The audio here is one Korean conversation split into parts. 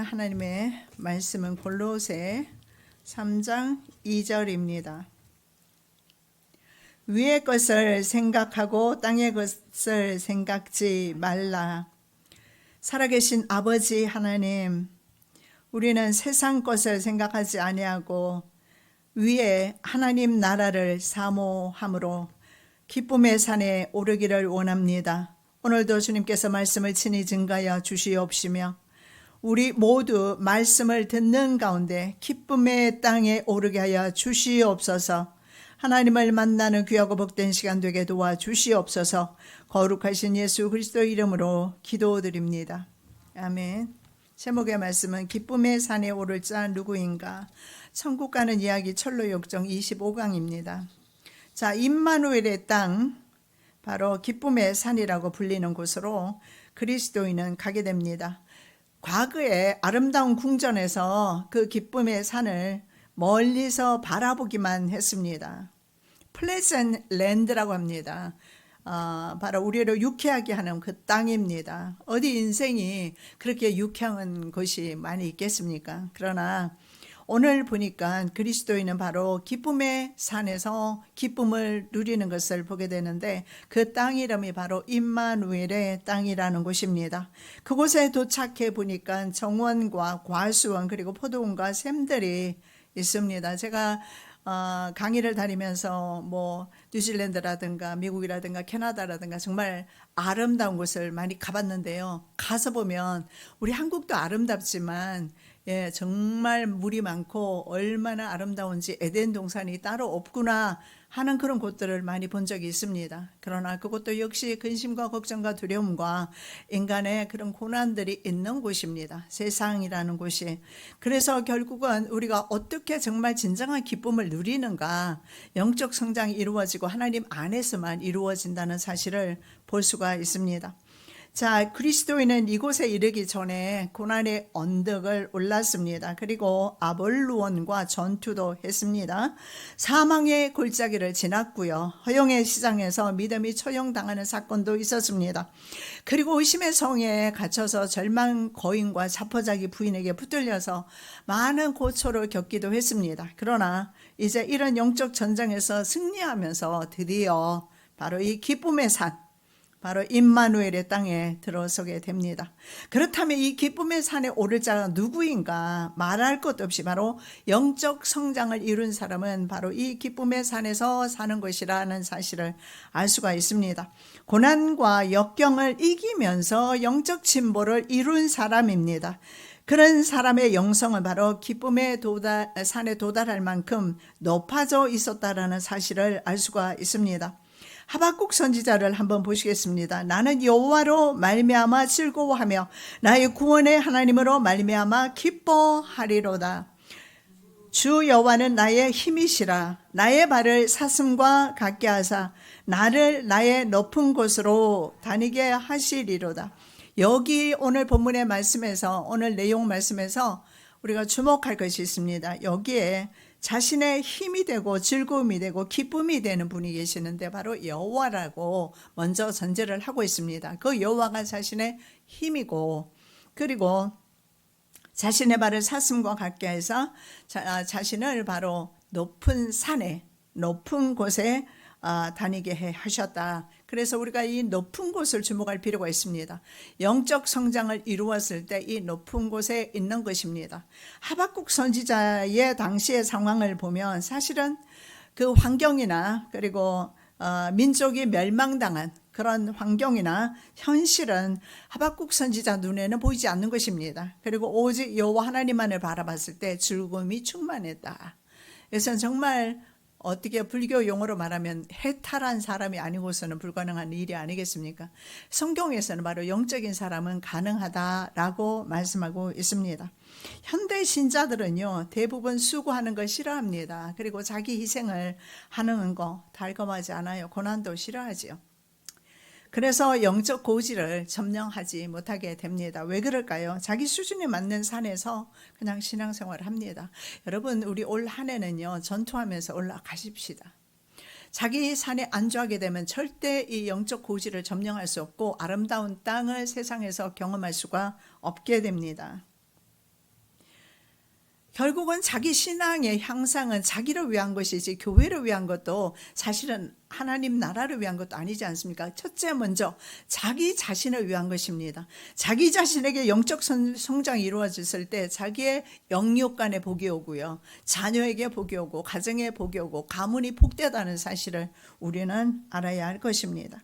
하나님의 말씀은 골로새 3장 2절입니다. 위의 것을 생각하고 땅의 것을 생각지 말라. 살아계신 아버지 하나님, 우리는 세상 것을 생각하지 아니하고 위에 하나님 나라를 사모함으로 기쁨의 산에 오르기를 원합니다. 오늘도 주님께서 말씀을 친히 증가하여 주시옵시며 우리 모두 말씀을 듣는 가운데 기쁨의 땅에 오르게 하여 주시옵소서. 하나님을 만나는 귀하고 복된 시간 되게 도와주시옵소서. 거룩하신 예수 그리스도 이름으로 기도드립니다. 아멘. 제목의 말씀은 기쁨의 산에 오를 자 누구인가? 천국 가는 이야기 철로역정 25강입니다. 자, 임마누엘의 땅, 바로 기쁨의 산이라고 불리는 곳으로 그리스도인은 가게 됩니다. 과거에 아름다운 궁전에서 그 기쁨의 산을 멀리서 바라보기만 했습니다. 플레센 랜드라고 합니다. 바로 우리를 유쾌하게 하는 그 땅입니다. 어디 인생이 그렇게 유쾌한 것이 많이 있겠습니까? 그러나 오늘 보니까 그리스도인은 바로 기쁨의 산에서 기쁨을 누리는 것을 보게 되는데 그 땅 이름이 바로 임마누엘의 땅이라는 곳입니다. 그곳에 도착해 보니까 정원과 과수원 그리고 포도원과 샘들이 있습니다. 제가 강의를 다니면서 뉴질랜드라든가 미국이라든가 캐나다라든가 정말 아름다운 곳을 많이 가봤는데요. 가서 보면 우리 한국도 아름답지만 정말 물이 많고 얼마나 아름다운지 에덴 동산이 따로 없구나 하는 그런 곳들을 많이 본 적이 있습니다. 그러나 그것도 역시 근심과 걱정과 두려움과 인간의 그런 고난들이 있는 곳입니다. 세상이라는 곳이. 그래서 결국은 우리가 어떻게 정말 진정한 기쁨을 누리는가, 영적 성장이 이루어지고 하나님 안에서만 이루어진다는 사실을 볼 수가 있습니다. 자, 그리스도인은 이곳에 이르기 전에 고난의 언덕을 올랐습니다. 그리고 아볼루온과 전투도 했습니다. 사망의 골짜기를 지났고요. 허영의 시장에서 믿음이 처형당하는 사건도 있었습니다. 그리고 의심의 성에 갇혀서 절망 거인과 자포자기 부인에게 붙들려서 많은 고초를 겪기도 했습니다. 그러나 이제 이런 영적 전쟁에서 승리하면서 드디어 바로 이 기쁨의 산, 바로 임마누엘의 땅에 들어서게 됩니다. 그렇다면 이 기쁨의 산에 오를 자가 누구인가? 말할 것 없이 바로 영적 성장을 이룬 사람은 바로 이 기쁨의 산에서 사는 것이라는 사실을 알 수가 있습니다. 고난과 역경을 이기면서 영적 진보를 이룬 사람입니다. 그런 사람의 영성은 바로 기쁨의 산에 도달할 만큼 높아져 있었다라는 사실을 알 수가 있습니다. 하박국 선지자를 한번 보시겠습니다. 나는 여호와로 말미암아 즐거워하며 나의 구원의 하나님으로 말미암아 기뻐하리로다. 주 여호와는 나의 힘이시라. 나의 발을 사슴과 같게 하사 나를 나의 높은 곳으로 다니게 하시리로다. 여기 오늘 본문의 말씀에서, 오늘 내용 말씀에서 우리가 주목할 것이 있습니다. 여기에 자신의 힘이 되고 즐거움이 되고 기쁨이 되는 분이 계시는데 바로 여호와라고 먼저 전제를 하고 있습니다. 그 여호와가 자신의 힘이고, 그리고 자신의 발을 사슴과 같게 해서 자신을 바로 높은 산에, 높은 곳에 다니게 하셨다. 그래서 우리가 이 높은 곳을 주목할 필요가 있습니다. 영적 성장을 이루었을 때 이 높은 곳에 있는 것입니다. 하박국 선지자의 당시의 상황을 보면 사실은 그 환경이나 그리고 민족이 멸망당한 그런 환경이나 현실은 하박국 선지자 눈에는 보이지 않는 것입니다. 그리고 오직 여호와 하나님만을 바라봤을 때 즐거움이 충만했다. 그래서 정말 어떻게 불교 용어로 말하면 해탈한 사람이 아니고서는 불가능한 일이 아니겠습니까? 성경에서는 바로 영적인 사람은 가능하다라고 말씀하고 있습니다. 현대 신자들은요, 대부분 수고하는 걸 싫어합니다. 그리고 자기 희생을 하는 거 달콤하지 않아요. 고난도 싫어하지요. 그래서 영적 고지를 점령하지 못하게 됩니다. 왜 그럴까요? 자기 수준에 맞는 산에서 그냥 신앙생활을 합니다. 여러분, 우리 올 한 해는요, 전투하면서 올라가십시다. 자기 산에 안주하게 되면 절대 이 영적 고지를 점령할 수 없고 아름다운 땅을 세상에서 경험할 수가 없게 됩니다. 결국은 자기 신앙의 향상은 자기를 위한 것이지 교회를 위한 것도 사실은 하나님 나라를 위한 것도 아니지 않습니까? 첫째 먼저 자기 자신을 위한 것입니다. 자기 자신에게 영적 성장이 이루어졌을 때 자기의 영육간에 복이 오고요, 자녀에게 복이 오고 가정에 복이 오고 가문이 복되다는 사실을 우리는 알아야 할 것입니다.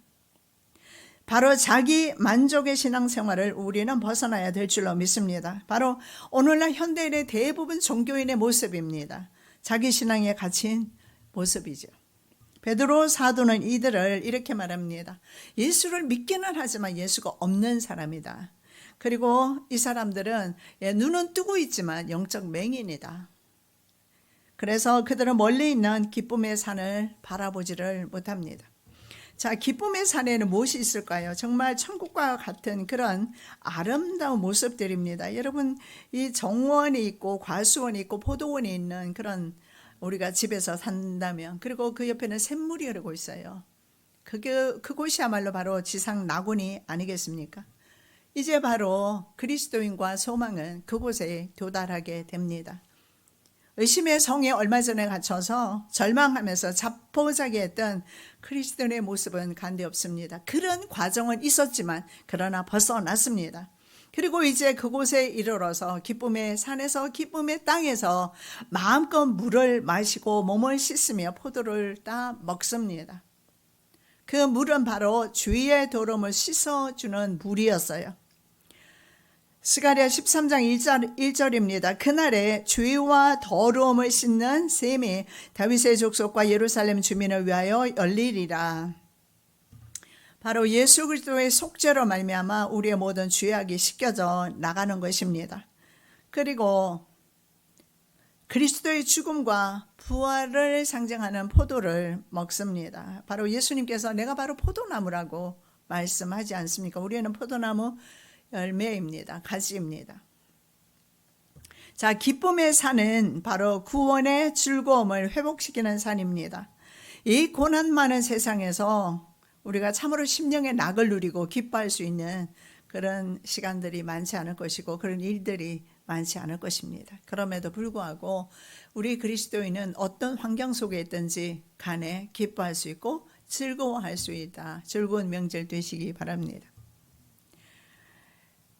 바로 자기 만족의 신앙생활을 우리는 벗어나야 될 줄로 믿습니다. 바로 오늘날 현대인의 대부분 종교인의 모습입니다. 자기 신앙에 갇힌 모습이죠. 베드로 사도는 이들을 이렇게 말합니다. 예수를 믿기는 하지만 예수가 없는 사람이다. 그리고 이 사람들은 눈은 뜨고 있지만 영적 맹인이다. 그래서 그들은 멀리 있는 기쁨의 산을 바라보지를 못합니다. 자, 기쁨의 산에는 무엇이 있을까요? 정말 천국과 같은 그런 아름다운 모습들입니다. 여러분, 이 정원이 있고 과수원이 있고 포도원이 있는 그런 우리가 집에서 산다면, 그리고 그 옆에는 샘물이 흐르고 있어요. 그곳이야말로 바로 지상 낙원이 아니겠습니까? 이제 바로 그리스도인과 소망은 그곳에 도달하게 됩니다. 의심의 성에 얼마 전에 갇혀서 절망하면서 자포자기했던 그리스도인의 모습은 간데 없습니다. 그런 과정은 있었지만 그러나 벗어났습니다. 그리고 이제 그곳에 이르러서 기쁨의 산에서 기쁨의 땅에서 마음껏 물을 마시고 몸을 씻으며 포도를 따 먹습니다. 그 물은 바로 주의 더러움을 씻어주는 물이었어요. 스가랴 13장 1절입니다. 그날에 주의와 더러움을 씻는 셈이 다윗의 족속과 예루살렘 주민을 위하여 열리리라. 바로 예수 그리스도의 속죄로 말미암아 우리의 모든 죄악이 씻겨져 나가는 것입니다. 그리고 그리스도의 죽음과 부활을 상징하는 포도를 먹습니다. 바로 예수님께서 내가 바로 포도나무라고 말씀하지 않습니까? 우리는 포도나무 열매입니다. 가지입니다. 자, 기쁨의 산은 바로 구원의 즐거움을 회복시키는 산입니다. 이 고난 많은 세상에서 우리가 참으로 심령의 낙을 누리고 기뻐할 수 있는 그런 시간들이 많지 않을 것이고 그런 일들이 많지 않을 것입니다. 그럼에도 불구하고 우리 그리스도인은 어떤 환경 속에 있든지 간에 기뻐할 수 있고 즐거워할 수 있다. 즐거운 명절 되시기 바랍니다.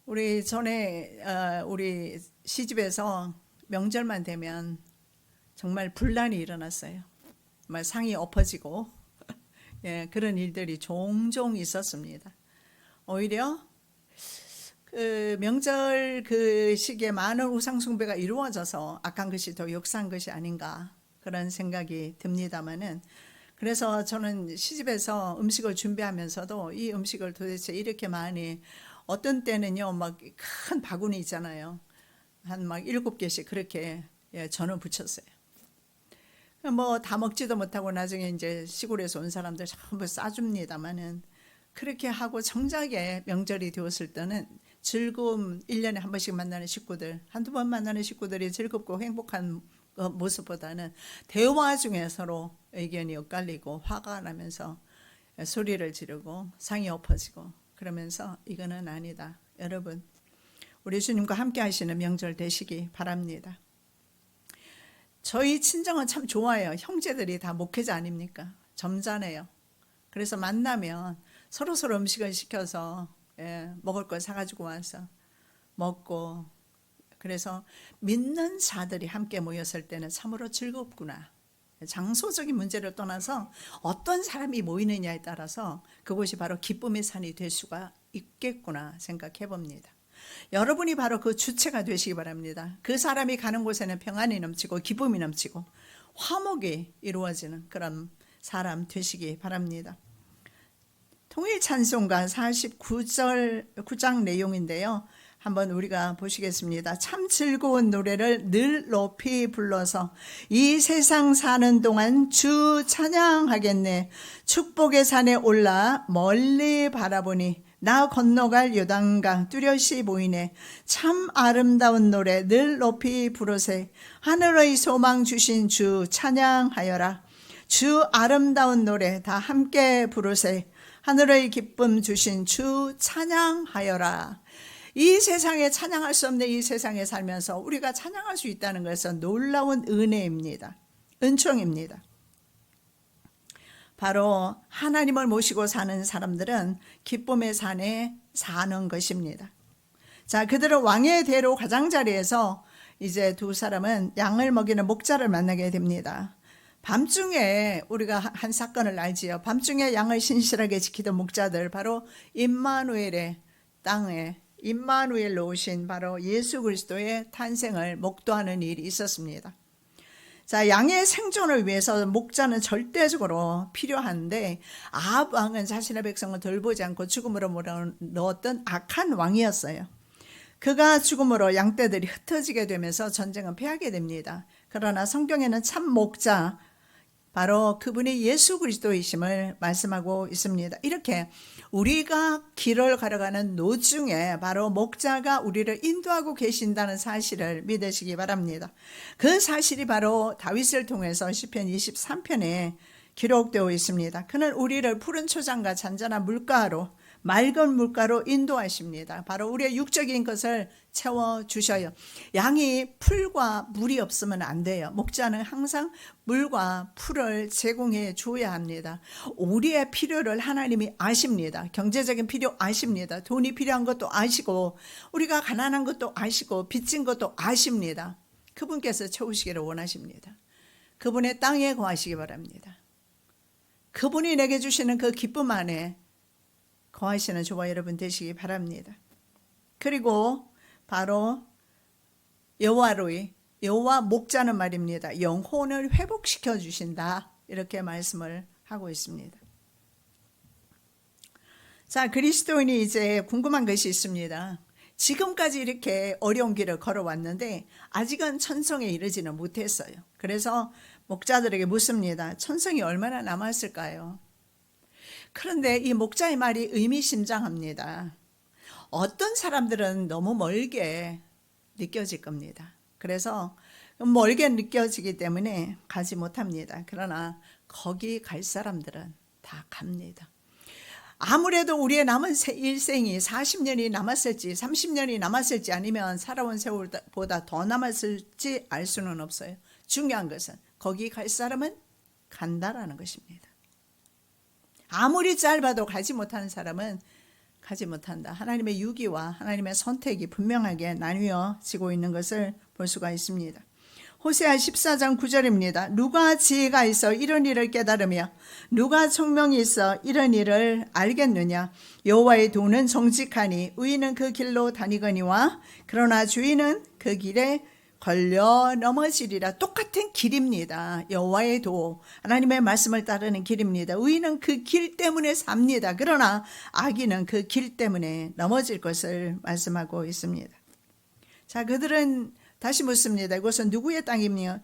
우리 전에 우리 시집에서 명절만 되면 정말 분란이 일어났어요. 정말 상이 엎어지고 예, 그런 일들이 종종 있었습니다. 오히려 그 명절 그 시기에 많은 우상 숭배가 이루어져서 악한 것이 더 역사한 것이 아닌가 그런 생각이 듭니다만은, 그래서 저는 시집에서 음식을 준비하면서도 이 음식을 도대체 이렇게 많이, 어떤 때는요 막 큰 바구니 있잖아요, 한 막 7개씩 그렇게 전을 붙였어요. 뭐 다 먹지도 못하고 나중에 이제 시골에서 온 사람들 전부 싸줍니다만은, 그렇게 하고 정작에 명절이 되었을 때는 즐거움, 1년에 한 번씩 만나는 식구들, 한두 번 만나는 식구들이 즐겁고 행복한 모습보다는 대화 중에 서로 의견이 엇갈리고 화가 나면서 소리를 지르고 상이 엎어지고 그러면서 이거는 아니다. 여러분, 우리 주님과 함께 하시는 명절 되시기 바랍니다. 저희 친정은 참 좋아요. 형제들이 다 목회자 아닙니까? 점잖아요. 그래서 만나면 서로 음식을 시켜서 먹을 걸 사가지고 와서 먹고, 그래서 믿는 자들이 함께 모였을 때는 참으로 즐겁구나. 장소적인 문제를 떠나서 어떤 사람이 모이느냐에 따라서 그곳이 바로 기쁨의 산이 될 수가 있겠구나 생각해 봅니다. 여러분이 바로 그 주체가 되시기 바랍니다. 그 사람이 가는 곳에는 평안이 넘치고 기쁨이 넘치고 화목이 이루어지는 그런 사람 되시기 바랍니다. 통일 찬송가 49장 내용인데요, 한번 우리가 보시겠습니다. 참 즐거운 노래를 늘 높이 불러서 이 세상 사는 동안 주 찬양하겠네. 축복의 산에 올라 멀리 바라보니 나 건너갈 요단강 뚜렷이 보이네. 참 아름다운 노래 늘 높이 부르세. 하늘의 소망 주신 주 찬양하여라. 주 아름다운 노래 다 함께 부르세. 하늘의 기쁨 주신 주 찬양하여라. 이 세상에 찬양할 수 없는 이 세상에 살면서 우리가 찬양할 수 있다는 것은 놀라운 은혜입니다. 은총입니다. 바로 하나님을 모시고 사는 사람들은 기쁨의 산에 사는 것입니다. 자, 그들은 왕의 대로 가장자리에서 이제 두 사람은 양을 먹이는 목자를 만나게 됩니다. 밤중에 우리가 한 사건을 알지요. 밤중에 양을 신실하게 지키던 목자들, 바로 임마누엘의 땅에 임마누엘로 오신 바로 예수 그리스도의 탄생을 목도하는 일이 있었습니다. 자, 양의 생존을 위해서 목자는 절대적으로 필요한데, 아합 왕은 자신의 백성을 돌보지 않고 죽음으로 몰아넣었던 악한 왕이었어요. 그가 죽음으로 양떼들이 흩어지게 되면서 전쟁은 패하게 됩니다. 그러나 성경에는 참 목자, 바로 그분이 예수 그리스도이심을 말씀하고 있습니다. 이렇게 우리가 길을 걸어가는 노중에 바로 목자가 우리를 인도하고 계신다는 사실을 믿으시기 바랍니다. 그 사실이 바로 다윗을 통해서 시편 23편에 기록되어 있습니다. 그는 우리를 푸른 초장과 잔잔한 물가로, 맑은 물가로 인도하십니다. 바로 우리의 육적인 것을 채워주셔요. 양이 풀과 물이 없으면 안 돼요. 목자는 항상 물과 풀을 제공해 줘야 합니다. 우리의 필요를 하나님이 아십니다. 경제적인 필요 아십니다. 돈이 필요한 것도 아시고, 우리가 가난한 것도 아시고, 빚진 것도 아십니다. 그분께서 채우시기를 원하십니다. 그분의 땅에 거하시기 바랍니다. 그분이 내게 주시는 그 기쁨 안에 거하시는 저와 여러분 되시기 바랍니다. 그리고 바로 여호와 목자는 말입니다. 영혼을 회복시켜 주신다. 이렇게 말씀을 하고 있습니다. 자, 그리스도인이 이제 궁금한 것이 있습니다. 지금까지 이렇게 어려운 길을 걸어왔는데 아직은 천성에 이르지는 못했어요. 그래서 목자들에게 묻습니다. 천성이 얼마나 남았을까요? 그런데 이 목자의 말이 의미심장합니다. 어떤 사람들은 너무 멀게 느껴질 겁니다. 그래서 멀게 느껴지기 때문에 가지 못합니다. 그러나 거기 갈 사람들은 다 갑니다. 아무래도 우리의 남은 일생이 40년이 남았을지 30년이 남았을지 아니면 살아온 세월보다 더 남았을지 알 수는 없어요. 중요한 것은 거기 갈 사람은 간다라는 것입니다. 아무리 짧아도 가지 못하는 사람은 가지 못한다. 하나님의 유기와 하나님의 선택이 분명하게 나뉘어지고 있는 것을 볼 수가 있습니다. 호세아 14장 9절입니다. 누가 지혜가 있어 이런 일을 깨달으며 누가 총명이 있어 이런 일을 알겠느냐. 여호와의 도는 정직하니 의인은 그 길로 다니거니와 그러나 주인은 그 길에 걸려 넘어지리라. 똑같은 길입니다. 여호와의 도, 하나님의 말씀을 따르는 길입니다. 의인은 그 길 때문에 삽니다. 그러나 악인은 그 길 때문에 넘어질 것을 말씀하고 있습니다. 자, 그들은 다시 묻습니다. 이곳은 누구의 땅이며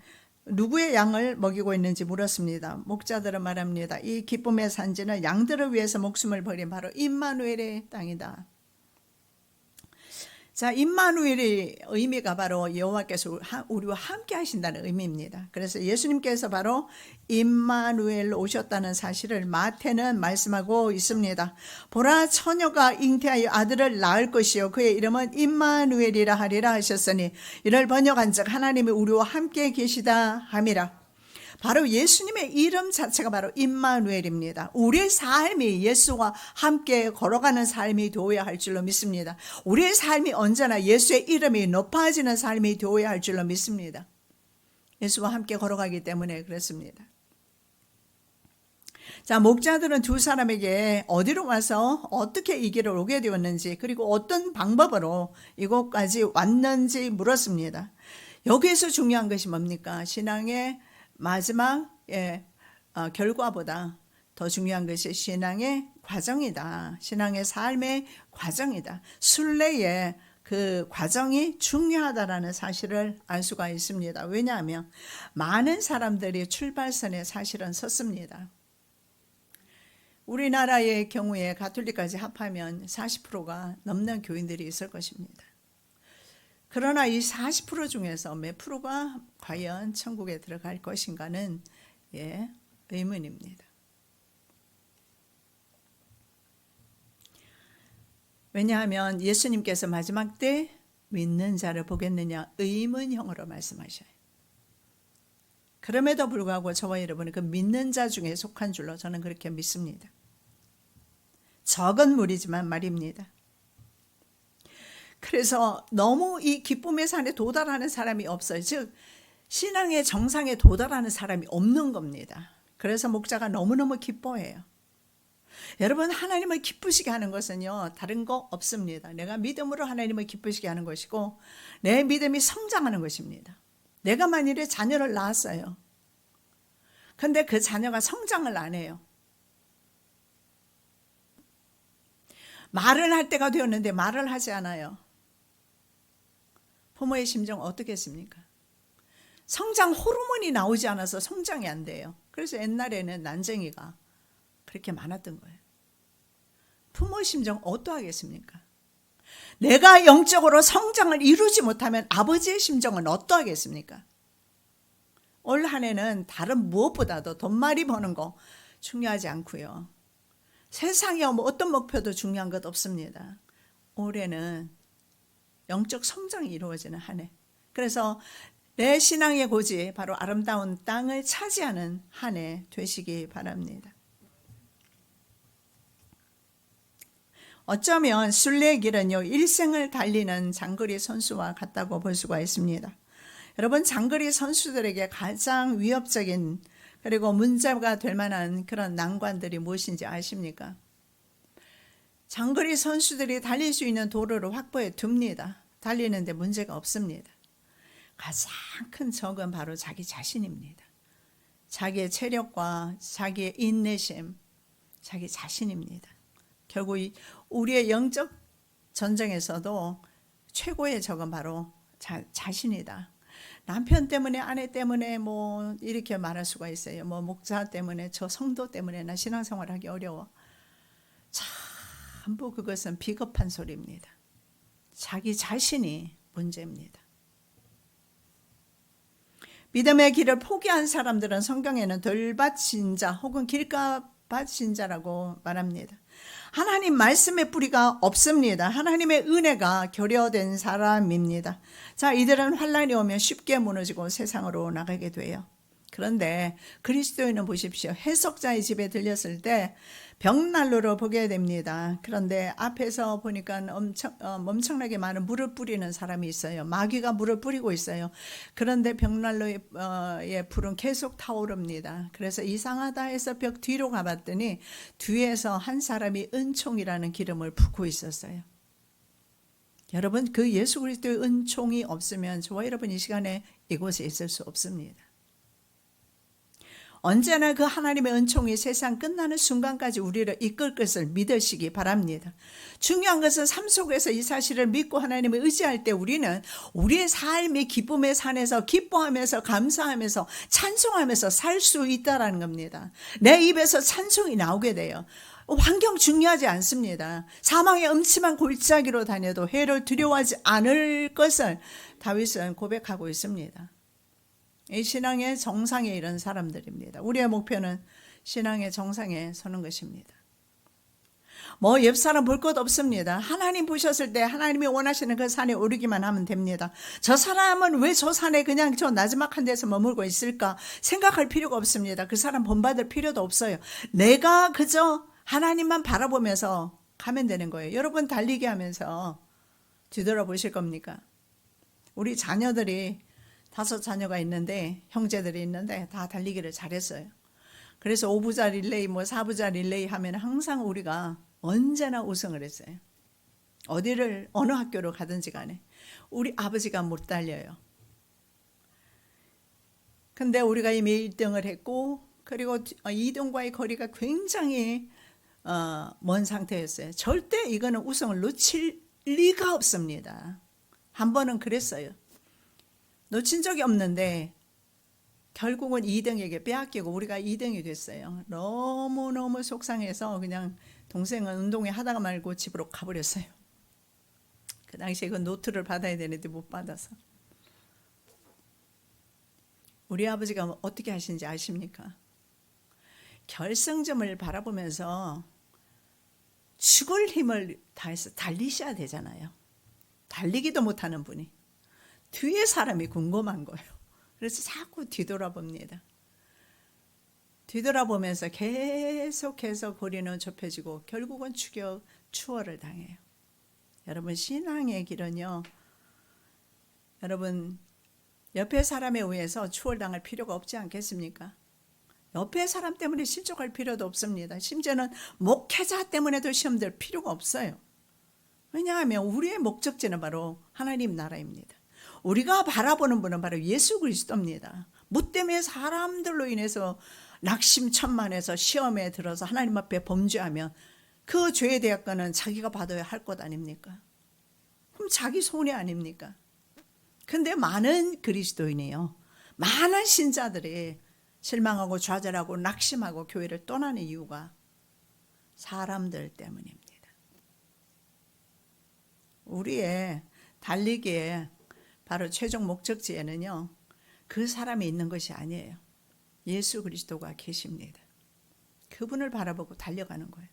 누구의 양을 먹이고 있는지 물었습니다. 목자들은 말합니다. 이 기쁨의 산지는 양들을 위해서 목숨을 버린 바로 임마누엘의 땅이다. 자, 임마누엘의 의미가 바로 여호와께서 우리와 함께 하신다는 의미입니다. 그래서 예수님께서 바로 임마누엘로 오셨다는 사실을 마태는 말씀하고 있습니다. 보라, 처녀가 잉태하여 아들을 낳을 것이요 그의 이름은 임마누엘이라 하리라 하셨으니 이를 번역한즉 하나님이 우리와 함께 계시다 함이라. 바로 예수님의 이름 자체가 바로 임마누엘입니다. 우리의 삶이 예수와 함께 걸어가는 삶이 되어야 할 줄로 믿습니다. 우리의 삶이 언제나 예수의 이름이 높아지는 삶이 되어야 할 줄로 믿습니다. 예수와 함께 걸어가기 때문에 그렇습니다. 자, 목자들은 두 사람에게 어디로 와서 어떻게 이 길을 오게 되었는지 그리고 어떤 방법으로 이곳까지 왔는지 물었습니다. 여기에서 중요한 것이 뭡니까? 신앙의 마지막 결과보다 더 중요한 것이 신앙의 과정이다. 신앙의 삶의 과정이다. 순례의 그 과정이 중요하다라는 사실을 알 수가 있습니다. 왜냐하면 많은 사람들이 출발선에 사실은 섰습니다. 우리나라의 경우에 가톨릭까지 합하면 40%가 넘는 교인들이 있을 것입니다. 그러나 이 40% 중에서 몇 프로가 과연 천국에 들어갈 것인가는 의문입니다. 왜냐하면 예수님께서 마지막 때 믿는 자를 보겠느냐 의문형으로 말씀하셔요. 그럼에도 불구하고 저와 여러분은 그 믿는 자 중에 속한 줄로 저는 그렇게 믿습니다. 적은 무리지만 말입니다. 그래서 너무 이 기쁨의 산에 도달하는 사람이 없어요. 즉 신앙의 정상에 도달하는 사람이 없는 겁니다. 그래서 목자가 너무너무 기뻐해요. 여러분, 하나님을 기쁘시게 하는 것은요, 다른 거 없습니다. 내가 믿음으로 하나님을 기쁘시게 하는 것이고 내 믿음이 성장하는 것입니다. 내가 만일에 자녀를 낳았어요. 근데 그 자녀가 성장을 안 해요. 말을 할 때가 되었는데 말을 하지 않아요. 부모의 심정 어떻겠습니까? 성장 호르몬이 나오지 않아서 성장이 안 돼요. 그래서 옛날에는 난쟁이가 그렇게 많았던 거예요. 부모 심정 어떠하겠습니까? 내가 영적으로 성장을 이루지 못하면 아버지의 심정은 어떠하겠습니까? 올 한 해는 다른 무엇보다도 돈말이 버는 거 중요하지 않고요. 세상에 어떤 목표도 중요한 것 없습니다. 올해는 영적 성장이 이루어지는 한 해. 그래서 내 신앙의 고지 바로 아름다운 땅을 차지하는 한 해 되시기 바랍니다. 어쩌면 순례의 길은요, 일생을 달리는 장거리 선수와 같다고 볼 수가 있습니다. 여러분, 장거리 선수들에게 가장 위협적인 그리고 문제가 될 만한 그런 난관들이 무엇인지 아십니까? 장거리 선수들이 달릴 수 있는 도로를 확보해 둡니다. 달리는데 문제가 없습니다. 가장 큰 적은 바로 자기 자신입니다. 자기의 체력과 자기의 인내심, 자기 자신입니다. 결국 우리의 영적 전쟁에서도 최고의 적은 바로 자신이다. 남편 때문에, 아내 때문에 뭐 이렇게 말할 수가 있어요. 뭐 목자 때문에, 저 성도 때문에 나 신앙생활 하기 어려워. 전부 그것은 비겁한 소리입니다. 자기 자신이 문제입니다. 믿음의 길을 포기한 사람들은 성경에는 돌밭인 자 혹은 길가밭인 자라고 말합니다. 하나님 말씀의 뿌리가 없습니다. 하나님의 은혜가 결여된 사람입니다. 자, 이들은 환란이 오면 쉽게 무너지고 세상으로 나가게 돼요. 그런데 그리스도인은 보십시오. 해석자의 집에 들렸을 때 벽난로를 보게 됩니다. 그런데 앞에서 보니까 엄청나게 많은 물을 뿌리는 사람이 있어요. 마귀가 물을 뿌리고 있어요. 그런데 벽난로의 불은 계속 타오릅니다. 그래서 이상하다 해서 벽 뒤로 가봤더니 뒤에서 한 사람이 은총이라는 기름을 붓고 있었어요. 여러분, 그 예수 그리스도의 은총이 없으면 저와 여러분 이 시간에 이곳에 있을 수 없습니다. 언제나 그 하나님의 은총이 세상 끝나는 순간까지 우리를 이끌 것을 믿으시기 바랍니다. 중요한 것은 삶 속에서 이 사실을 믿고 하나님을 의지할 때 우리는 우리의 삶이 기쁨의 산에서 기뻐하면서 감사하면서 찬송하면서 살 수 있다는 겁니다. 내 입에서 찬송이 나오게 돼요. 환경 중요하지 않습니다. 사망의 음침한 골짜기로 다녀도 해를 두려워하지 않을 것을 다윗은 고백하고 있습니다. 이 신앙의 정상에 이른 사람들입니다. 우리의 목표는 신앙의 정상에 서는 것입니다. 뭐 옆사람 볼 것 없습니다. 하나님 보셨을 때 하나님이 원하시는 그 산에 오르기만 하면 됩니다. 저 사람은 왜 저 산에 그냥 저 나지막한 데서 머물고 있을까 생각할 필요가 없습니다. 그 사람 본받을 필요도 없어요. 내가 그저 하나님만 바라보면서 가면 되는 거예요. 여러분 달리기 하면서 뒤돌아보실 겁니까? 우리 자녀들이 5 자녀가 있는데 형제들이 있는데 다 달리기를 잘했어요. 그래서 5부자 릴레이 4부자 릴레이 하면 항상 우리가 언제나 우승을 했어요. 어느 학교로 가든지 간에 우리 아버지가 못 달려요. 근데 우리가 이미 1등을 했고 그리고 2등과의 거리가 굉장히 먼 상태였어요. 절대 이거는 우승을 놓칠 리가 없습니다. 한 번은 그랬어요. 놓친 적이 없는데 결국은 2등에게 빼앗기고 우리가 2등이 됐어요. 너무너무 속상해서 그냥 동생은 운동회 하다가 말고 집으로 가버렸어요. 그 당시에 그 노트를 받아야 되는데 못 받아서. 우리 아버지가 어떻게 하시는지 아십니까? 결승점을 바라보면서 죽을 힘을 다해서 달리셔야 되잖아요. 달리기도 못하는 분이 뒤에 사람이 궁금한 거예요. 그래서 자꾸 뒤돌아봅니다. 뒤돌아보면서 계속해서 거리는 좁혀지고 결국은 추월을 당해요. 여러분, 신앙의 길은요, 여러분 옆에 사람에 의해서 추월당할 필요가 없지 않겠습니까? 옆에 사람 때문에 실족할 필요도 없습니다. 심지어는 목회자 때문에도 시험될 필요가 없어요. 왜냐하면 우리의 목적지는 바로 하나님 나라입니다. 우리가 바라보는 분은 바로 예수 그리스도입니다. 뭐 때문에 사람들로 인해서 낙심천만해서 시험에 들어서 하나님 앞에 범죄하면 그 죄의 대가는 자기가 받아야 할 것 아닙니까? 그럼 자기 손해 아닙니까? 근데 많은 그리스도인이요, 많은 신자들이 실망하고 좌절하고 낙심하고 교회를 떠나는 이유가 사람들 때문입니다. 우리의 달리기에 바로 최종 목적지에는요, 그 사람이 있는 것이 아니에요. 예수 그리스도가 계십니다. 그분을 바라보고 달려가는 거예요.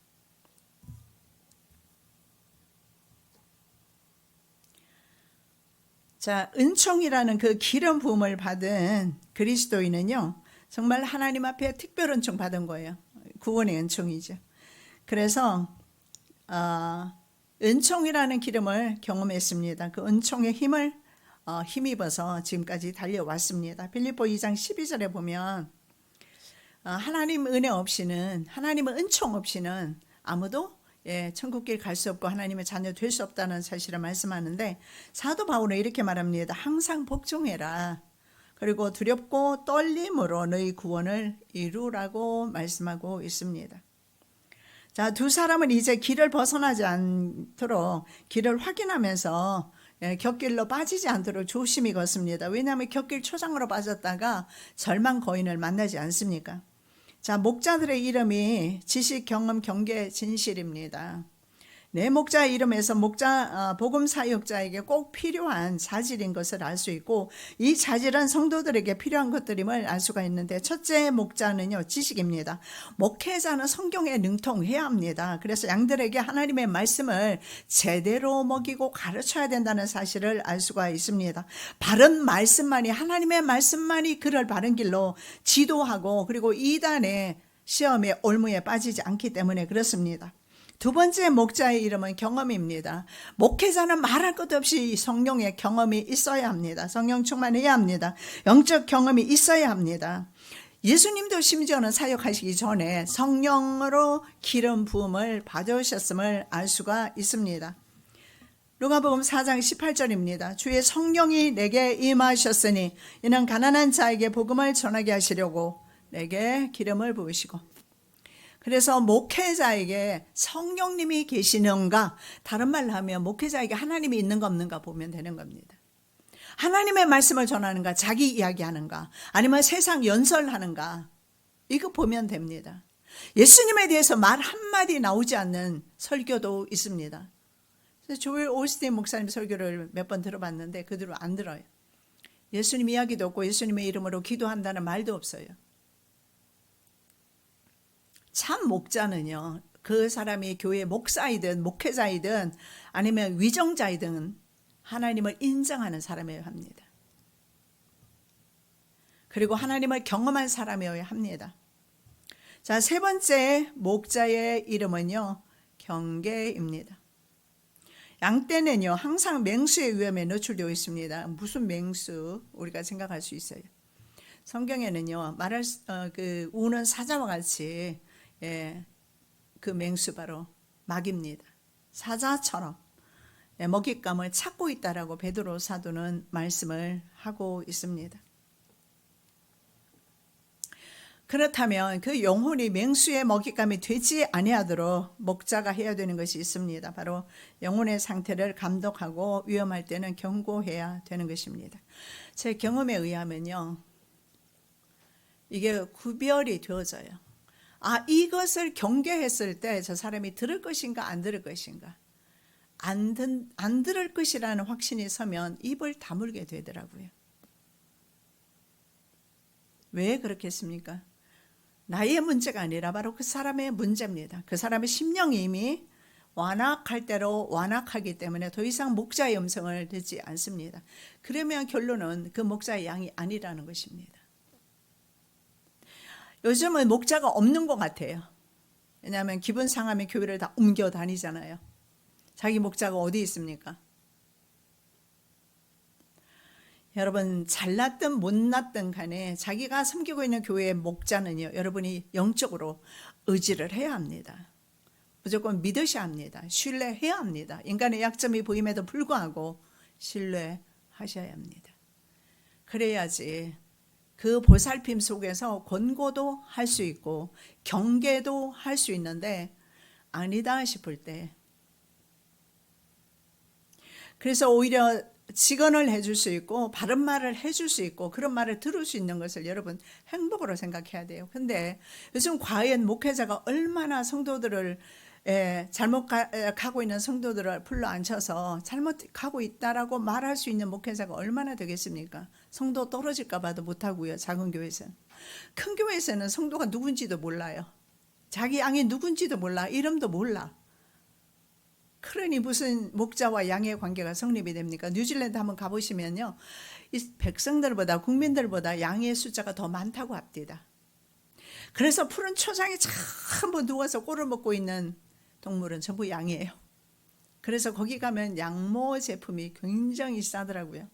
자, 은총이라는 그 기름 부음을 받은 그리스도인은요, 정말 하나님 앞에 특별 은총 받은 거예요. 구원의 은총이죠. 그래서 은총이라는 기름을 경험했습니다. 그 은총의 힘을 힘입어서 지금까지 달려왔습니다. 빌립보 2장 12절에 보면 하나님 은혜 없이는, 하나님의 은총 없이는 아무도 천국길 갈 수 없고 하나님의 자녀 될 수 없다는 사실을 말씀하는데, 사도 바울은 이렇게 말합니다. 항상 복종해라. 그리고 두렵고 떨림으로 너희 구원을 이루라고 말씀하고 있습니다. 자, 두 사람은 이제 길을 벗어나지 않도록 길을 확인하면서 곁길로 빠지지 않도록 조심히 걷습니다. 왜냐하면 곁길 초장으로 빠졌다가 절망 거인을 만나지 않습니까? 자, 목자들의 이름이 지식, 경험, 경계, 진실입니다. 내 목자의 이름에서 복음 사역자에게 꼭 필요한 자질인 것을 알 수 있고, 이 자질은 성도들에게 필요한 것들임을 알 수가 있는데, 첫째 목자는요, 지식입니다. 목회자는 성경에 능통해야 합니다. 그래서 양들에게 하나님의 말씀을 제대로 먹이고 가르쳐야 된다는 사실을 알 수가 있습니다. 바른 말씀만이, 하나님의 말씀만이 그를 바른 길로 지도하고, 그리고 이단의 시험에 올무에 빠지지 않기 때문에 그렇습니다. 두 번째 목자의 이름은 경험입니다. 목회자는 말할 것 없이 성령의 경험이 있어야 합니다. 성령 충만해야 합니다. 영적 경험이 있어야 합니다. 예수님도 심지어는 사역하시기 전에 성령으로 기름 부음을 받으셨음을 알 수가 있습니다. 누가복음 4장 18절입니다. 주의 성령이 내게 임하셨으니 이는 가난한 자에게 복음을 전하게 하시려고 내게 기름을 부으시고. 그래서 목회자에게 성령님이 계시는가, 다른 말로 하면 목회자에게 하나님이 있는가 없는가 보면 되는 겁니다. 하나님의 말씀을 전하는가, 자기 이야기하는가, 아니면 세상 연설하는가, 이거 보면 됩니다. 예수님에 대해서 말 한마디 나오지 않는 설교도 있습니다. 그래서 조엘 오스틴 목사님 설교를 몇 번 들어봤는데 그대로 안 들어요. 예수님 이야기도 없고 예수님의 이름으로 기도한다는 말도 없어요. 참 목자는요, 그 사람이 교회 목사이든 목회자이든 아니면 위정자이든 하나님을 인정하는 사람이어야 합니다. 그리고 하나님을 경험한 사람이어야 합니다. 자, 세 번째 목자의 이름은요, 경계입니다. 양떼는요, 항상 맹수의 위험에 노출되어 있습니다. 무슨 맹수? 우리가 생각할 수 있어요. 성경에는요, 우는 사자와 같이, 그 맹수 바로 마귀입니다. 사자처럼 먹잇감을 찾고 있다라고 베드로 사도는 말씀을 하고 있습니다. 그렇다면 그 영혼이 맹수의 먹잇감이 되지 아니하도록 목자가 해야 되는 것이 있습니다. 바로 영혼의 상태를 감독하고 위험할 때는 경고해야 되는 것입니다. 제 경험에 의하면요, 이게 구별이 되어져요. 이것을 경계했을 때 저 사람이 들을 것인가 안 들을 것인가, 안 들을 것이라는 확신이 서면 입을 다물게 되더라고요. 왜 그렇겠습니까? 나의 문제가 아니라 바로 그 사람의 문제입니다. 그 사람의 심령이 이미 완악할 대로 완악하기 때문에 더 이상 목자의 음성을 듣지 않습니다. 그러면 결론은 그 목자의 양이 아니라는 것입니다. 요즘은 목자가 없는 것 같아요. 왜냐하면 기분 상하면 교회를 다 옮겨 다니잖아요. 자기 목자가 어디 있습니까? 여러분, 잘났든 못났든 간에 자기가 섬기고 있는 교회의 목자는요, 여러분이 영적으로 의지를 해야 합니다. 무조건 믿으셔야 합니다. 신뢰해야 합니다. 인간의 약점이 보임에도 불구하고 신뢰하셔야 합니다. 그래야지 그 보살핌 속에서 권고도 할 수 있고 경계도 할 수 있는데 아니다 싶을 때, 그래서 오히려 직언을 해줄 수 있고 바른 말을 해줄 수 있고 그런 말을 들을 수 있는 것을 여러분 행복으로 생각해야 돼요. 근데 요즘 과연 목회자가 얼마나 성도들을 잘못 가고 있는 성도들을 불러 앉혀서 잘못 가고 있다라고 말할 수 있는 목회자가 얼마나 되겠습니까? 성도 떨어질까 봐도 못하고요. 작은 교회에서는. 큰 교회에서는 성도가 누군지도 몰라요. 자기 양이 누군지도 몰라. 이름도 몰라. 그러니 무슨 목자와 양의 관계가 성립이 됩니까? 뉴질랜드 한번 가보시면요, 이 백성들보다 국민들보다 양의 숫자가 더 많다고 합니다. 그래서 푸른 초장에 전부 누워서 꿀을 먹고 있는 동물은 전부 양이에요. 그래서 거기 가면 양모 제품이 굉장히 싸더라고요.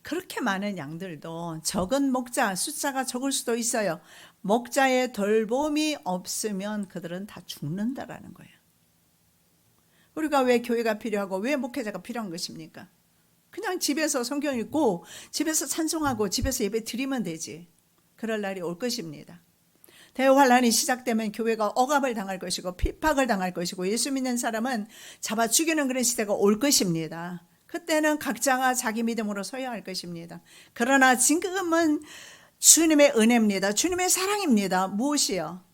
그렇게 많은 양들도 적은 목자, 숫자가 적을 수도 있어요. 목자의 돌봄이 없으면 그들은 다 죽는다라는 거예요. 우리가 왜 교회가 필요하고 왜 목회자가 필요한 것입니까? 그냥 집에서 성경 읽고 집에서 찬송하고 집에서 예배 드리면 되지. 그럴 날이 올 것입니다. 대환란이 시작되면 교회가 억압을 당할 것이고 핍박을 당할 것이고 예수 믿는 사람은 잡아 죽이는 그런 시대가 올 것입니다. 그때는 각자가 자기 믿음으로 서야 할 것입니다. 그러나 지금은 주님의 은혜입니다. 주님의 사랑입니다. 무엇이요?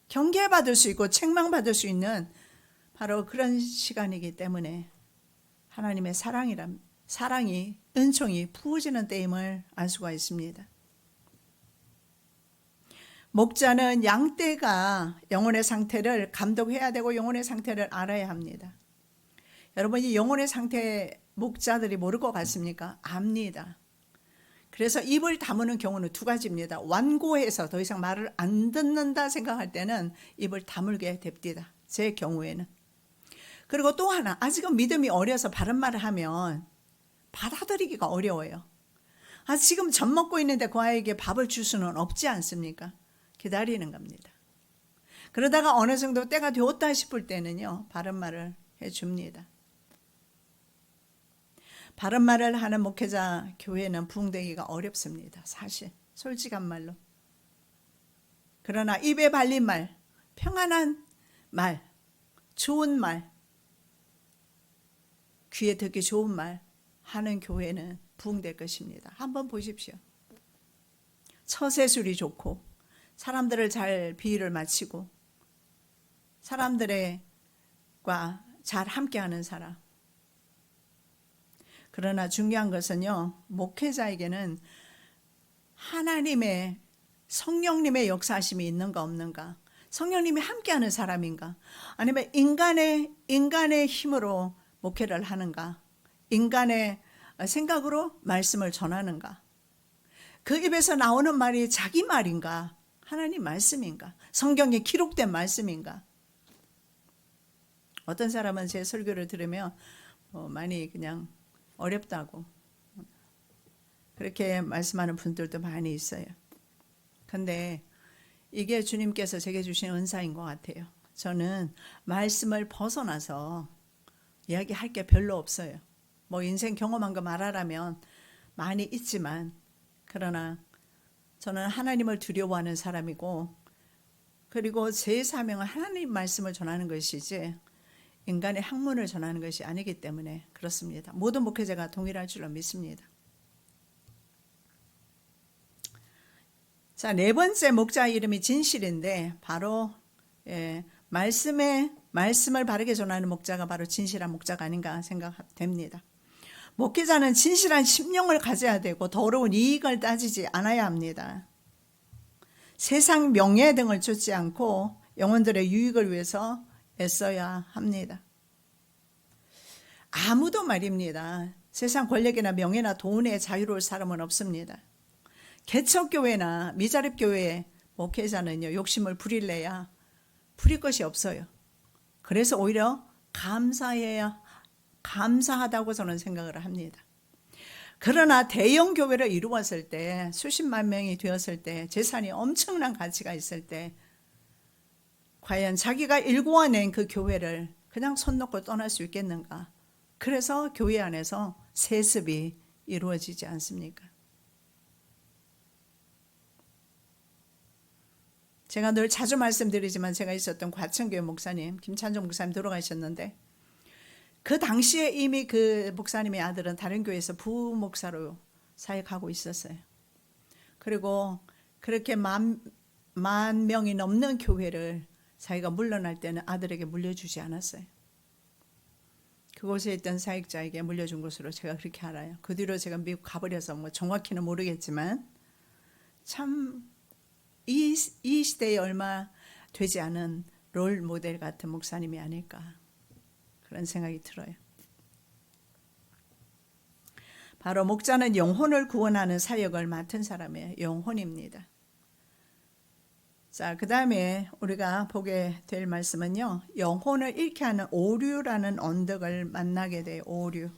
경계받을 수 있고 책망받을 수 있는 바로 그런 시간이기 때문에 하나님의 사랑이 은총이 부어지는 때임을 알 수가 있습니다. 목자는 양떼가 영혼의 상태를 감독해야 되고 영혼의 상태를 알아야 합니다. 여러분이 영혼의 상태 목자들이 모를 것 같습니까? 압니다. 그래서 입을 다무는 경우는 두 가지입니다. 완고해서 더 이상 말을 안 듣는다 생각할 때는 입을 다물게 됩니다. 제 경우에는. 그리고 또 하나, 아직은 믿음이 어려서 바른 말을 하면 받아들이기가 어려워요. 지금 젖 먹고 있는데 그 아이에게 밥을 줄 수는 없지 않습니까? 기다리는 겁니다. 그러다가 어느 정도 때가 되었다 싶을 때는요, 바른 말을 해줍니다. 바른 말을 하는 목회자 교회는 부흥되기가 어렵습니다. 사실 솔직한 말로. 그러나 입에 발린 말, 평안한 말, 좋은 말, 귀에 듣기 좋은 말 하는 교회는 부흥될 것입니다. 한번 보십시오. 처세술이 좋고 사람들을 잘 비유를 마치고 사람들과 잘 함께하는 사람. 그러나 중요한 것은요, 목회자에게는 하나님의 성령님의 역사하심이 있는가 없는가, 성령님이 함께하는 사람인가, 아니면 인간의 힘으로 목회를 하는가, 인간의 생각으로 말씀을 전하는가, 그 입에서 나오는 말이 자기 말인가, 하나님 말씀인가, 성경에 기록된 말씀인가. 어떤 사람은 제 설교를 들으면 많이 그냥 어렵다고 그렇게 말씀하는 분들도 많이 있어요. 근데 이게 주님께서 제게 주신 은사인 것 같아요. 저는 말씀을 벗어나서 이야기할 게 별로 없어요. 뭐 인생 경험한 거 말하라면 많이 있지만, 그러나 저는 하나님을 두려워하는 사람이고, 그리고 제 사명은 하나님 말씀을 전하는 것이지 인간의 학문을 전하는 것이 아니기 때문에 그렇습니다. 모든 목회자가 동일할 줄로 믿습니다. 자, 네 번째 목자 이름이 진실인데, 바로 말씀을 바르게 전하는 목자가 바로 진실한 목자가 아닌가 생각됩니다. 목회자는 진실한 심령을 가져야 되고 더러운 이익을 따지지 않아야 합니다. 세상 명예 등을 쫓지 않고 영혼들의 유익을 위해서 애써야 합니다. 아무도 말입니다. 세상 권력이나 명예나 돈에 자유로울 사람은 없습니다. 개척교회나 미자립교회 목회자는요, 욕심을 부릴래야 부릴 것이 없어요. 그래서 오히려 감사하다고 저는 생각을 합니다. 그러나 대형 교회를 이루었을 때, 수십만 명이 되었을 때, 재산이 엄청난 가치가 있을 때, 과연 자기가 일구어낸 그 교회를 그냥 손 놓고 떠날 수 있겠는가? 그래서 교회 안에서 세습이 이루어지지 않습니까? 제가 늘 자주 말씀드리지만 제가 있었던 과천교회 목사님, 김찬종 목사님 돌아가셨는데, 그 당시에 이미 그 목사님의 아들은 다른 교회에서 부목사로 사역하고 있었어요. 그리고 그렇게 만 명이 넘는 교회를 자기가 물러날 때는 아들에게 물려주지 않았어요. 그곳에 있던 사역자에게 물려준 것으로 제가 그렇게 알아요. 그 뒤로 제가 미국 가버려서 뭐 정확히는 모르겠지만 참 이 시대에 얼마 되지 않은 롤 모델 같은 목사님이 아닐까, 그런 생각이 들어요. 바로 목자는 영혼을 구원하는 사역을 맡은 사람이에요. 영혼입니다. 자, 그 다음에 우리가 보게 될 말씀은요, 영혼을 잃게 하는 오류라는 언덕을 만나게 돼요. 오류.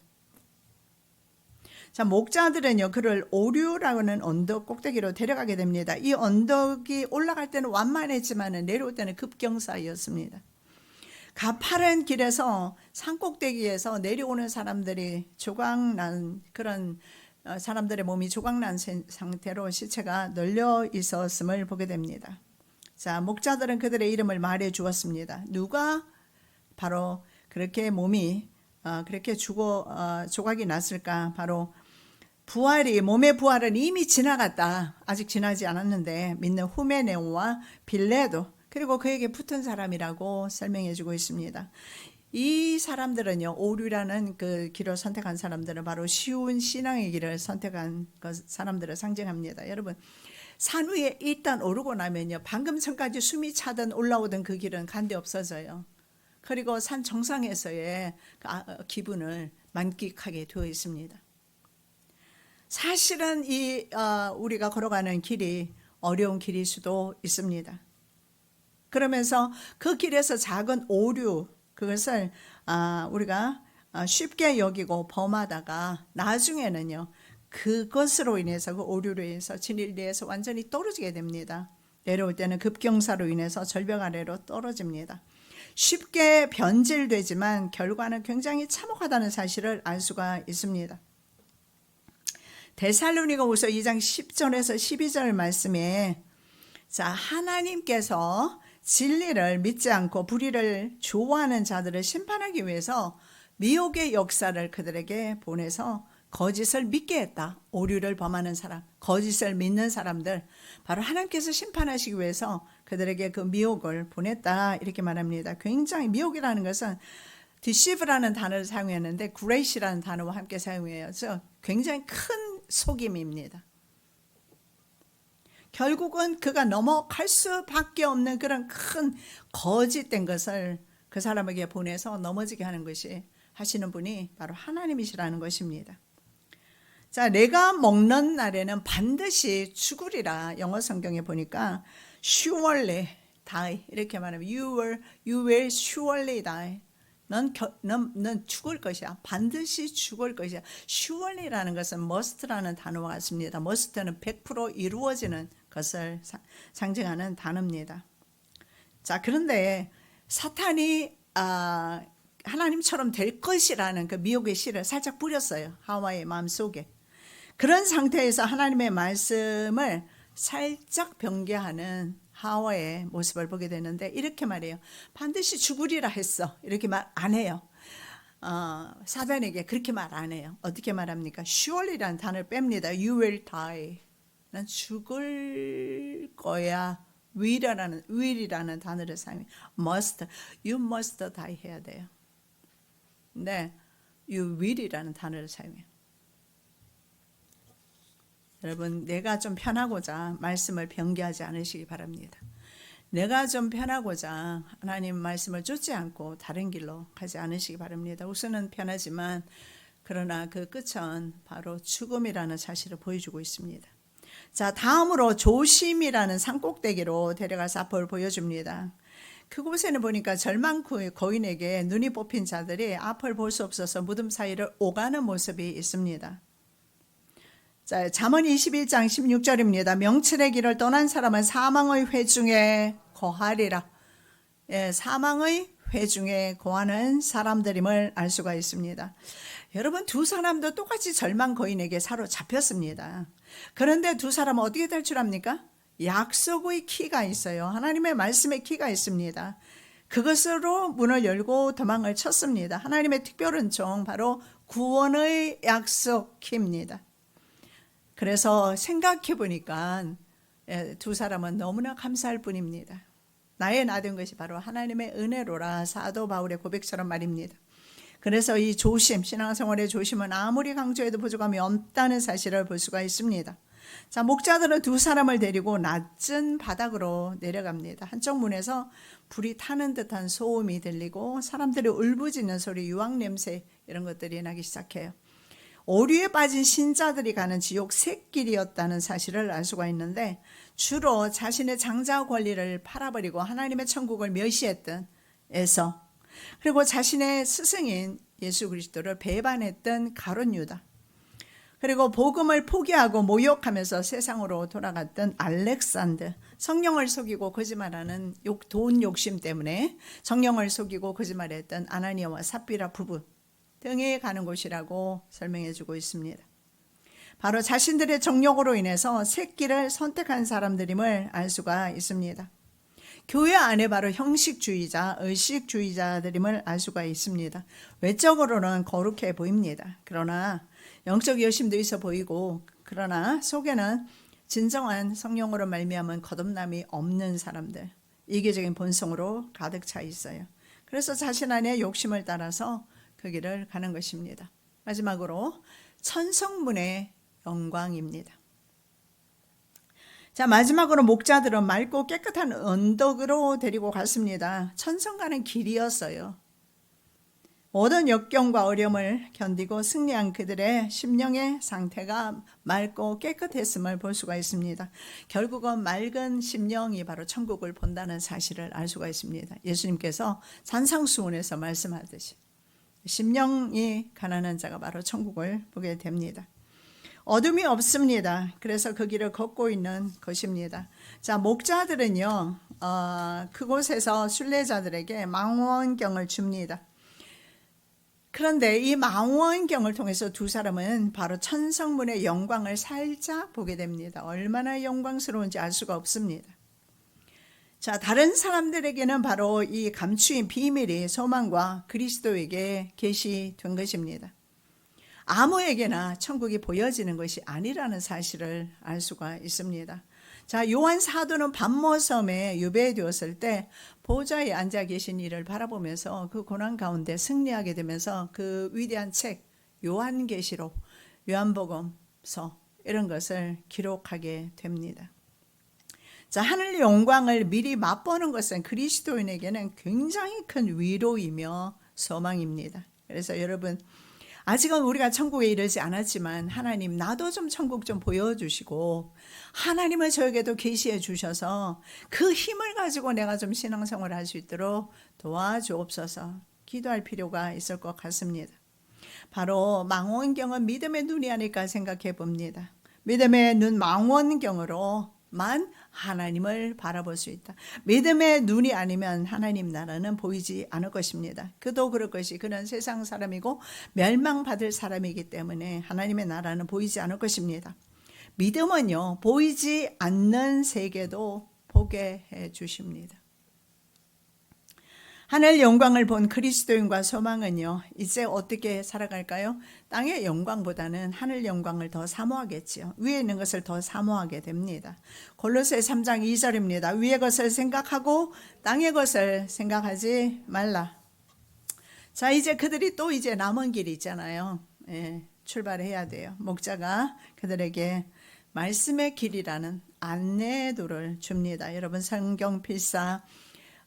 자, 목자들은요, 그를 오류라는 언덕 꼭대기로 데려가게 됩니다. 이 언덕이 올라갈 때는 완만했지만 내려올 때는 급경사였습니다. 가파른 길에서 산 꼭대기에서 내려오는 사람들이 조각난, 그런 사람들의 몸이 조각난 상태로 시체가 널려 있었음을 보게 됩니다. 자, 목자들은 그들의 이름을 말해 주었습니다. 누가 바로 그렇게 몸이 그렇게 조각이 났을까? 바로 몸의 부활은 이미 지나갔다. 아직 지나지 않았는데 믿는 후메네오와 빌레도, 그리고 그에게 붙은 사람이라고 설명해 주고 있습니다. 이 사람들은요, 오류라는 그 길을 선택한 사람들은 바로 쉬운 신앙의 길을 선택한 사람들을 상징합니다. 여러분, 산 위에 일단 오르고 나면요, 방금 전까지 숨이 차던 올라오던 그 길은 간데 없어져요. 그리고 산 정상에서의 기분을 만끽하게 되어 있습니다. 사실은 우리가 걸어가는 길이 어려운 길일 수도 있습니다. 그러면서 그 길에서 작은 오류, 그것을 우리가 쉽게 여기고 범하다가 나중에는요, 그것으로 인해서, 그 오류로 인해서 진리에서 완전히 떨어지게 됩니다. 내려올 때는 급경사로 인해서 절벽 아래로 떨어집니다. 쉽게 변질되지만 결과는 굉장히 참혹하다는 사실을 알 수가 있습니다. 데살로니가후서 2장 10절에서 12절 말씀에, 자, 하나님께서 진리를 믿지 않고 불의를 좋아하는 자들을 심판하기 위해서 미혹의 역사를 그들에게 보내서 거짓을 믿게 했다. 오류를 범하는 사람, 거짓을 믿는 사람들, 바로 하나님께서 심판하시기 위해서 그들에게 그 미혹을 보냈다, 이렇게 말합니다. 굉장히, 미혹이라는 것은 deceive라는 단어를 사용했는데 grace라는 단어와 함께 사용해요. 그래서 굉장히 큰 속임입니다. 결국은 그가 넘어갈 수밖에 없는 그런 큰 거짓된 것을 그 사람에게 보내서 넘어지게 하는 것이, 하시는 분이 바로 하나님이시라는 것입니다. 자, 내가 먹는 날에는 반드시 죽으리라. 영어 성경에 보니까 surely die, 이렇게 말하면 you will surely die. 넌 죽을 것이야. 반드시 죽을 것이야. surely라는 것은 must라는 단어와 같습니다. must는 100% 이루어지는 것을 상징하는 단어입니다. 자, 그런데 사탄이 하나님처럼 될 것이라는 그 미혹의 씨를 살짝 뿌렸어요. 하와의 마음속에. 그런 상태에서 하나님의 말씀을 살짝 변개하는 하와의 모습을 보게 되는데, 이렇게 말해요. 반드시 죽으리라 했어. 이렇게 말 안 해요. 사단에게 그렇게 말 안 해요. 어떻게 말합니까? surely라는 단어를 뺍니다. You will die. 난 죽을 거야. will이라는 단어를 사용해요. must, you must die 해야 돼요. 네, you will이라는 단어를 사용해요. 여러분, 내가 좀 편하고자 말씀을 변개하지 않으시기 바랍니다. 내가 좀 편하고자 하나님 말씀을 쫓지 않고 다른 길로 가지 않으시기 바랍니다. 우선은 편하지만 그러나 그 끝은 바로 죽음이라는 사실을 보여주고 있습니다. 자, 다음으로 조심이라는 산꼭대기로 데려가서 앞을 보여줍니다. 그곳에는 보니까 절망 거인에게 눈이 뽑힌 자들이 앞을 볼 수 없어서 무덤 사이를 오가는 모습이 있습니다. 자, 잠언 21장 16절입니다. 명철의 길을 떠난 사람은 사망의 회중에 거하리라. 예, 사망의 회중에 거하는 사람들임을 알 수가 있습니다. 여러분, 두 사람도 똑같이 절망 거인에게 사로잡혔습니다. 그런데 두 사람은 어떻게 탈출합니까? 약속의 키가 있어요. 하나님의 말씀의 키가 있습니다. 그것으로 문을 열고 도망을 쳤습니다. 하나님의 특별한 종, 바로 구원의 약속 키입니다. 그래서 생각해 보니까 두 사람은 너무나 감사할 뿐입니다. 나의 나된 것이 바로 하나님의 은혜로라, 사도 바울의 고백처럼 말입니다. 그래서 이 조심, 신앙생활의 조심은 아무리 강조해도 부족함이 없다는 사실을 볼 수가 있습니다. 자, 목자들은 두 사람을 데리고 낮은 바닥으로 내려갑니다. 한쪽 문에서 불이 타는 듯한 소음이 들리고 사람들이 울부짖는 소리, 유황 냄새 이런 것들이 나기 시작해요. 오류에 빠진 신자들이 가는 지옥 샛길이었다는 사실을 알 수가 있는데, 주로 자신의 장자 권리를 팔아버리고 하나님의 천국을 멸시했던 에서, 그리고 자신의 스승인 예수 그리스도를 배반했던 가룟 유다, 그리고 복음을 포기하고 모욕하면서 세상으로 돌아갔던 알렉산더, 성령을 속이고 거짓말하는 돈 욕심 때문에 성령을 속이고 거짓말했던 아나니아와 삽비라 부부 등에 가는 곳이라고 설명해 주고 있습니다. 바로 자신들의 정욕으로 인해서 새끼를 선택한 사람들임을 알 수가 있습니다. 교회 안에 바로 형식주의자, 의식주의자들임을 알 수가 있습니다. 외적으로는 거룩해 보입니다. 그러나 영적 열심도 있어 보이고, 그러나 속에는 진정한 성령으로 말미암은 거듭남이 없는 사람들, 이기적인 본성으로 가득 차 있어요. 그래서 자신 안에 욕심을 따라서 그 길을 가는 것입니다. 마지막으로 천성문의 영광입니다. 자, 마지막으로 목자들은 맑고 깨끗한 언덕으로 데리고 갔습니다. 천성 가는 길이었어요. 모든 역경과 어려움을 견디고 승리한 그들의 심령의 상태가 맑고 깨끗했음을 볼 수가 있습니다. 결국은 맑은 심령이 바로 천국을 본다는 사실을 알 수가 있습니다. 예수님께서 산상수훈에서 말씀하듯이 심령이 가난한 자가 바로 천국을 보게 됩니다. 어둠이 없습니다. 그래서 그 길을 걷고 있는 것입니다. 자, 목자들은요, 그곳에서 순례자들에게 망원경을 줍니다. 그런데 이 망원경을 통해서 두 사람은 바로 천성문의 영광을 살짝 보게 됩니다. 얼마나 영광스러운지 알 수가 없습니다. 자, 다른 사람들에게는 바로 이 감추인 비밀이 소망과 그리스도에게 계시된 것입니다. 아무에게나 천국이 보여지는 것이 아니라는 사실을 알 수가 있습니다. 자, 요한 사도는 반모섬에 유배되었을 때 보좌에 앉아 계신 이를 바라보면서 그 고난 가운데 승리하게 되면서 그 위대한 책 요한계시록, 요한복음서 이런 것을 기록하게 됩니다. 자, 하늘의 영광을 미리 맛보는 것은 그리스도인에게는 굉장히 큰 위로이며 소망입니다. 그래서 여러분, 아직은 우리가 천국에 이르지 않았지만 하나님, 나도 좀 천국 좀 보여주시고 하나님을 저에게도 계시해 주셔서 그 힘을 가지고 내가 좀 신앙생활을 할 수 있도록 도와주옵소서 기도할 필요가 있을 것 같습니다. 바로 망원경은 믿음의 눈이 아닐까 생각해 봅니다. 믿음의 눈, 망원경으로만 하나님을 바라볼 수 있다. 믿음의 눈이 아니면 하나님 나라는 보이지 않을 것입니다. 그도 그럴 것이, 그는 세상 사람이고 멸망받을 사람이기 때문에 하나님의 나라는 보이지 않을 것입니다. 믿음은요, 보이지 않는 세계도 보게 해 주십니다. 하늘 영광을 본 그리스도인과 소망은요, 이제 어떻게 살아갈까요? 땅의 영광보다는 하늘 영광을 더 사모하겠지요. 위에 있는 것을 더 사모하게 됩니다. 골로새 3장 2절입니다. 위의 것을 생각하고 땅의 것을 생각하지 말라. 자, 이제 그들이 또 이제 남은 길이 있잖아요. 출발해야 돼요. 목자가 그들에게 말씀의 길이라는 안내도를 줍니다. 여러분 성경 필사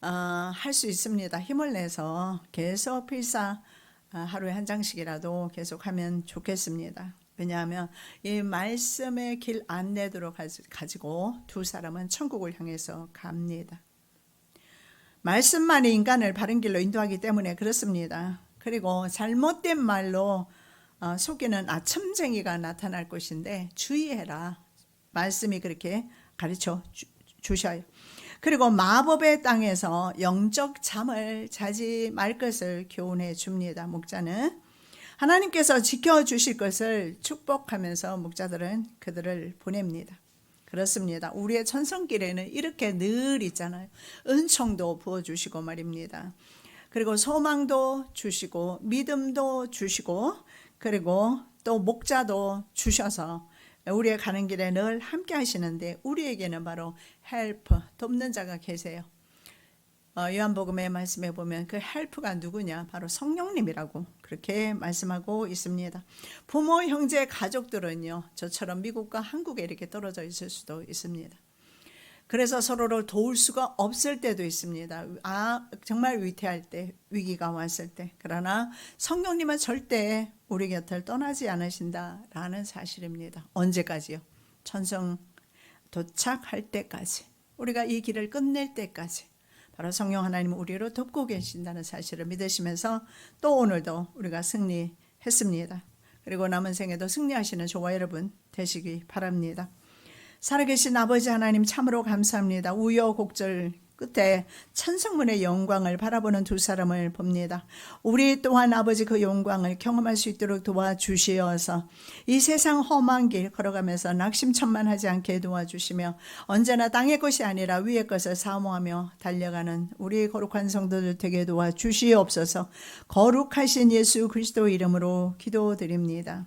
할 수 있습니다. 힘을 내서 계속 필사 하루에 한 장씩이라도 계속하면 좋겠습니다. 왜냐하면 이 말씀의 길 안내도를 가지고 두 사람은 천국을 향해서 갑니다. 말씀만이 인간을 바른 길로 인도하기 때문에 그렇습니다. 그리고 잘못된 말로 속이는 아첨쟁이가 나타날 것인데 주의해라. 말씀이 그렇게 가르쳐 주셔요. 그리고 마법의 땅에서 영적 잠을 자지 말 것을 교훈해 줍니다. 목자는 하나님께서 지켜주실 것을 축복하면서 목자들은 그들을 보냅니다. 그렇습니다. 우리의 천성길에는 이렇게 늘 있잖아요. 은총도 부어주시고 말입니다. 그리고 소망도 주시고 믿음도 주시고 그리고 또 목자도 주셔서 우리의 가는 길에 늘 함께 하시는데 우리에게는 바로 헬프, 돕는 자가 계세요. 요한복음의 말씀에 보면 그 헬프가 누구냐? 바로 성령님이라고 그렇게 말씀하고 있습니다. 부모, 형제, 가족들은요, 저처럼 미국과 한국에 이렇게 떨어져 있을 수도 있습니다. 그래서 서로를 도울 수가 없을 때도 있습니다. 정말 위태할 때, 위기가 왔을 때. 그러나 성령님은 절대 우리 곁을 떠나지 않으신다라는 사실입니다. 언제까지요? 천성 도착할 때까지. 우리가 이 길을 끝낼 때까지. 바로 성령 하나님은 우리로 돕고 계신다는 사실을 믿으시면서 또 오늘도 우리가 승리했습니다. 그리고 남은 생에도 승리하시는 저와 여러분 되시기 바랍니다. 살아계신 아버지 하나님 참으로 감사합니다. 우여곡절 끝에 천성문의 영광을 바라보는 두 사람을 봅니다. 우리 또한 아버지 그 영광을 경험할 수 있도록 도와주시어서 이 세상 험한 길 걸어가면서 낙심천만하지 않게 도와주시며 언제나 땅의 것이 아니라 위의 것을 사모하며 달려가는 우리 거룩한 성도들 되게 도와주시옵소서. 거룩하신 예수 그리스도 이름으로 기도드립니다.